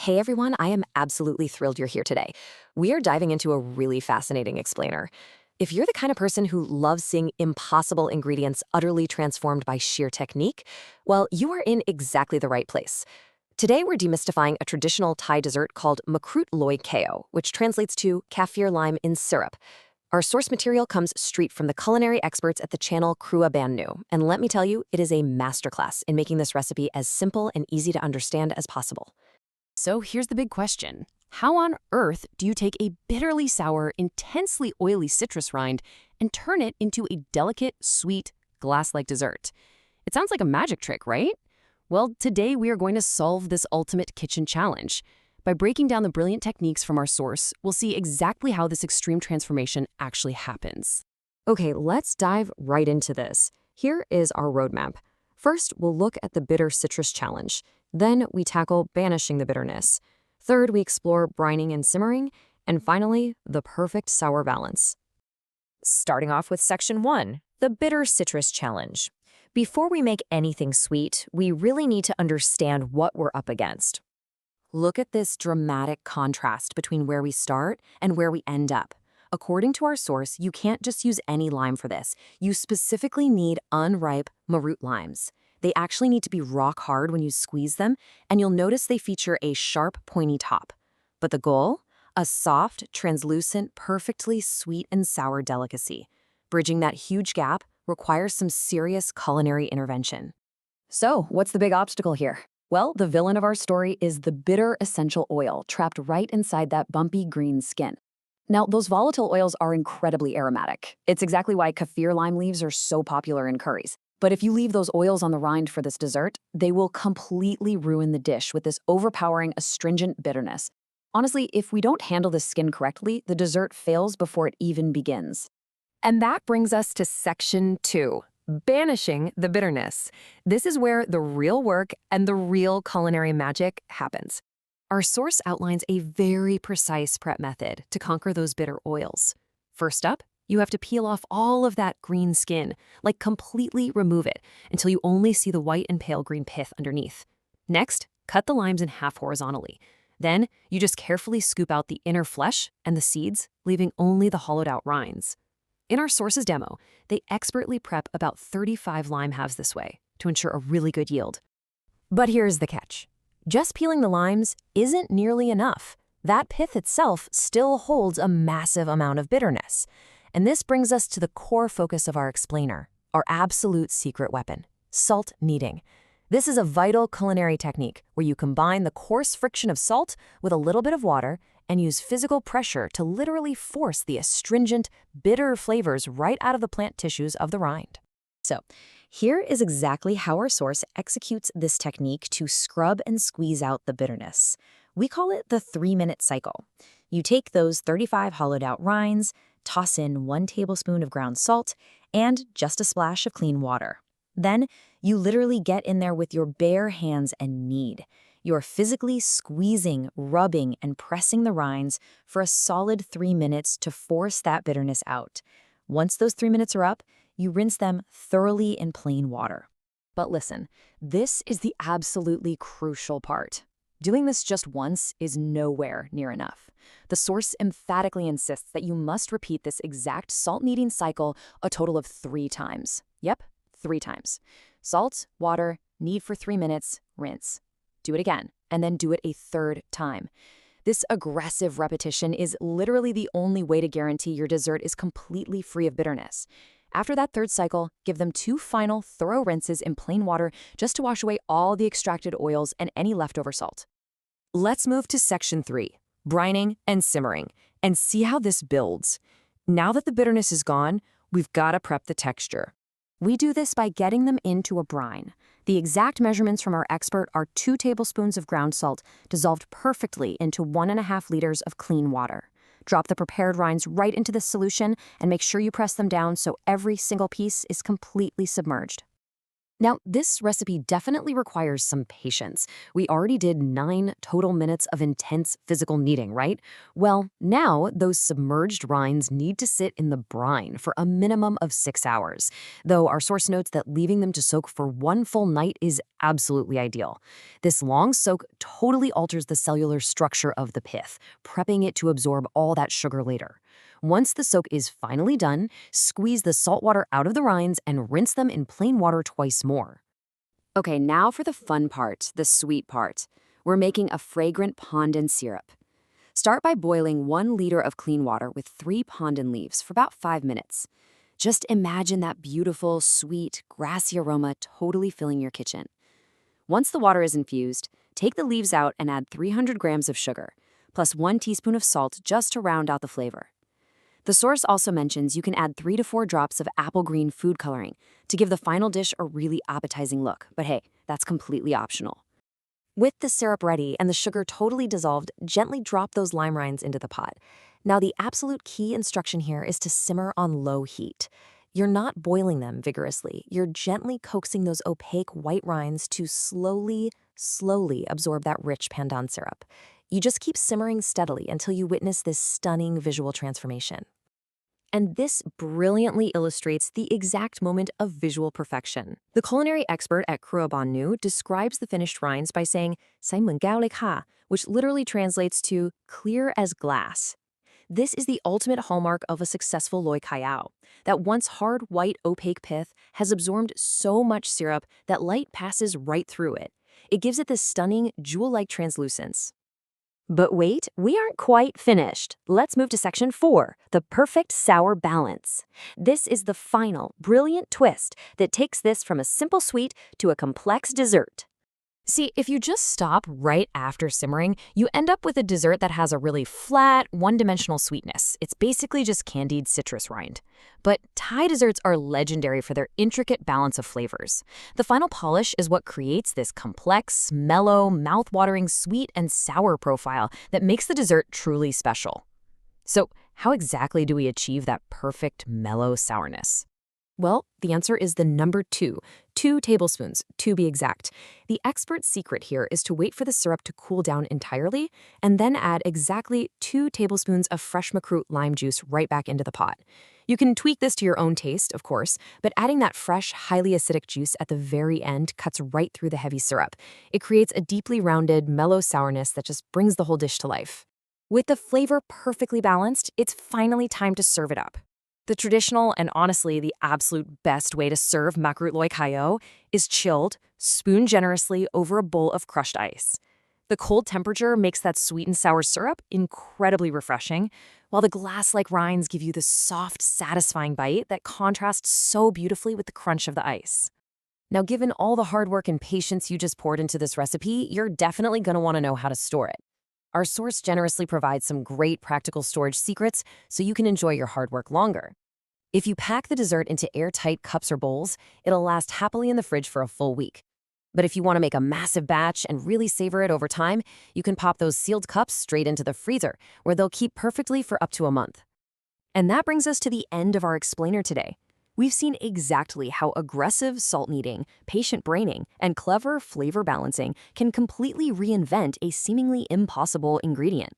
Hey everyone, I am absolutely thrilled you're here today. We are diving into a really fascinating explainer. If you're the kind of person who loves seeing impossible ingredients utterly transformed by sheer technique, well, you are in exactly the right place. Today we're demystifying a traditional Thai dessert called Makrut Loy Kaew, which translates to Kaffir Lime in syrup. Our source material comes straight from the culinary experts at the channel Krua Ban Nu, and let me tell you, it is a masterclass in making this recipe as simple and easy to understand as possible. So here's the big question. How on earth do you take a bitterly sour, intensely oily citrus rind and turn it into a delicate, sweet, glass-like dessert? It sounds like a magic trick, right? Well, today we are going to solve this ultimate kitchen challenge. By breaking down the brilliant techniques from our source, we'll see exactly how this extreme transformation actually happens. Okay, let's dive right into this. Here is our roadmap. First, we'll look at the bitter citrus challenge. Then we tackle banishing the bitterness. Third, we explore brining and simmering. And finally, the perfect sour balance. Starting off with Section 1, the Bitter Citrus Challenge. Before we make anything sweet, we really need to understand what we're up against. Look at this dramatic contrast between where we start and where we end up. According to our source, you can't just use any lime for this. You specifically need unripe Makrut limes. They actually need to be rock hard when you squeeze them, and you'll notice they feature a sharp, pointy top. But the goal? A soft, translucent, perfectly sweet and sour delicacy. Bridging that huge gap requires some serious culinary intervention. So, what's the big obstacle here? Well, the villain of our story is the bitter essential oil trapped right inside that bumpy green skin. Now, those volatile oils are incredibly aromatic. It's exactly why kaffir lime leaves are so popular in curries. But if you leave those oils on the rind for this dessert, they will completely ruin the dish with this overpowering, astringent bitterness. Honestly, if we don't handle the skin correctly, the dessert fails before it even begins. And that brings us to Section 2, banishing the bitterness. This is where the real work and the real culinary magic happens. Our source outlines a very precise prep method to conquer those bitter oils. First up, you have to peel off all of that green skin, like completely remove it until you only see the white and pale green pith underneath. Next, cut the limes in half horizontally. Then, you just carefully scoop out the inner flesh and the seeds, leaving only the hollowed out rinds. In our source's demo, they expertly prep about 35 lime halves this way to ensure a really good yield. But here's the catch. Just peeling the limes isn't nearly enough. That pith itself still holds a massive amount of bitterness. And this brings us to the core focus of our explainer, our absolute secret weapon, salt kneading. This is a vital culinary technique where you combine the coarse friction of salt with a little bit of water and use physical pressure to literally force the astringent, bitter flavors right out of the plant tissues of the rind. So, here is exactly how our source executes this technique to scrub and squeeze out the bitterness. We call it the 3-minute cycle. You take those 35 hollowed out rinds, toss in 1 tablespoon of ground salt, and just a splash of clean water. Then, you literally get in there with your bare hands and knead. You're physically squeezing, rubbing, and pressing the rinds for a solid 3 minutes to force that bitterness out. Once those 3 minutes are up, you rinse them thoroughly in plain water. But listen, this is the absolutely crucial part. Doing this just once is nowhere near enough. The source emphatically insists that you must repeat this exact salt kneading cycle a total of 3 times. Yep, 3 times. Salt, water, knead for 3 minutes, rinse. Do it again, and then do it a 3rd time. This aggressive repetition is literally the only way to guarantee your dessert is completely free of bitterness. After that 3rd cycle, give them 2 final thorough rinses in plain water just to wash away all the extracted oils and any leftover salt. Let's move to Section 3, brining and simmering, and see how this builds. Now that the bitterness is gone, we've got to prep the texture. We do this by getting them into a brine. The exact measurements from our expert are 2 tablespoons of ground salt dissolved perfectly into 1.5 liters of clean water. Drop the prepared rinds right into the solution and make sure you press them down so every single piece is completely submerged. Now, this recipe definitely requires some patience. We already did 9 total minutes of intense physical kneading, right? Well, now those submerged rinds need to sit in the brine for a minimum of 6 hours, though our source notes that leaving them to soak for one full night is absolutely ideal. This long soak totally alters the cellular structure of the pith, prepping it to absorb all that sugar later. Once the soak is finally done, squeeze the salt water out of the rinds and rinse them in plain water twice more. Okay, now for the fun part, the sweet part. We're making a fragrant pandan syrup. Start by boiling 1 liter of clean water with 3 pandan leaves for about 5 minutes. Just imagine that beautiful, sweet, grassy aroma totally filling your kitchen. Once the water is infused, take the leaves out and add 300 grams of sugar, plus 1 teaspoon of salt just to round out the flavor. The source also mentions you can add 3 to 4 drops of apple green food coloring to give the final dish a really appetizing look, but hey, that's completely optional. With the syrup ready and the sugar totally dissolved, gently drop those lime rinds into the pot. Now, the absolute key instruction here is to simmer on low heat. You're not boiling them vigorously. You're gently coaxing those opaque white rinds to slowly absorb that rich pandan syrup. You just keep simmering steadily until you witness this stunning visual transformation. And this brilliantly illustrates the exact moment of visual perfection. The culinary expert at Kruabannu describes the finished rinds by saying, "Simon Gao le ka," which literally translates to clear as glass. This is the ultimate hallmark of a successful Loy Kaew. That once hard, white, opaque pith has absorbed so much syrup that light passes right through it. It gives it this stunning, jewel-like translucence. But wait, we aren't quite finished. Let's move to section 4, the perfect sour balance. This is the final, brilliant twist that takes this from a simple sweet to a complex dessert. See, if you just stop right after simmering, you end up with a dessert that has a really flat, one-dimensional sweetness. It's basically just candied citrus rind. But Thai desserts are legendary for their intricate balance of flavors. The final polish is what creates this complex, mellow, mouth-watering sweet and sour profile that makes the dessert truly special. So, how exactly do we achieve that perfect, mellow sourness? Well, the answer is the number 2 tablespoons, to be exact. The expert's secret here is to wait for the syrup to cool down entirely and then add exactly 2 tablespoons of fresh Makrut lime juice right back into the pot. You can tweak this to your own taste, of course, but adding that fresh, highly acidic juice at the very end cuts right through the heavy syrup. It creates a deeply rounded, mellow sourness that just brings the whole dish to life. With the flavor perfectly balanced, it's finally time to serve it up. The traditional and honestly the absolute best way to serve Makrut Loy Kaew is chilled, spoon generously over a bowl of crushed ice. The cold temperature makes that sweet and sour syrup incredibly refreshing, while the glass-like rinds give you the soft, satisfying bite that contrasts so beautifully with the crunch of the ice. Now, given all the hard work and patience you just poured into this recipe, you're definitely going to want to know how to store it. Our source generously provides some great practical storage secrets so you can enjoy your hard work longer. If you pack the dessert into airtight cups or bowls, it'll last happily in the fridge for a full week. But if you want to make a massive batch and really savor it over time, you can pop those sealed cups straight into the freezer, where they'll keep perfectly for up to a month. And that brings us to the end of our explainer today. We've seen exactly how aggressive salt kneading, patient braining, and clever flavor balancing can completely reinvent a seemingly impossible ingredient.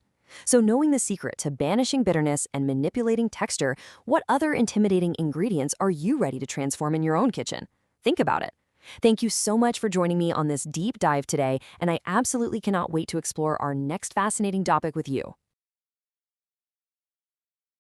So knowing the secret to banishing bitterness and manipulating texture, what other intimidating ingredients are you ready to transform in your own kitchen? Think about it. Thank you so much for joining me on this deep dive today, and I absolutely cannot wait to explore our next fascinating topic with you.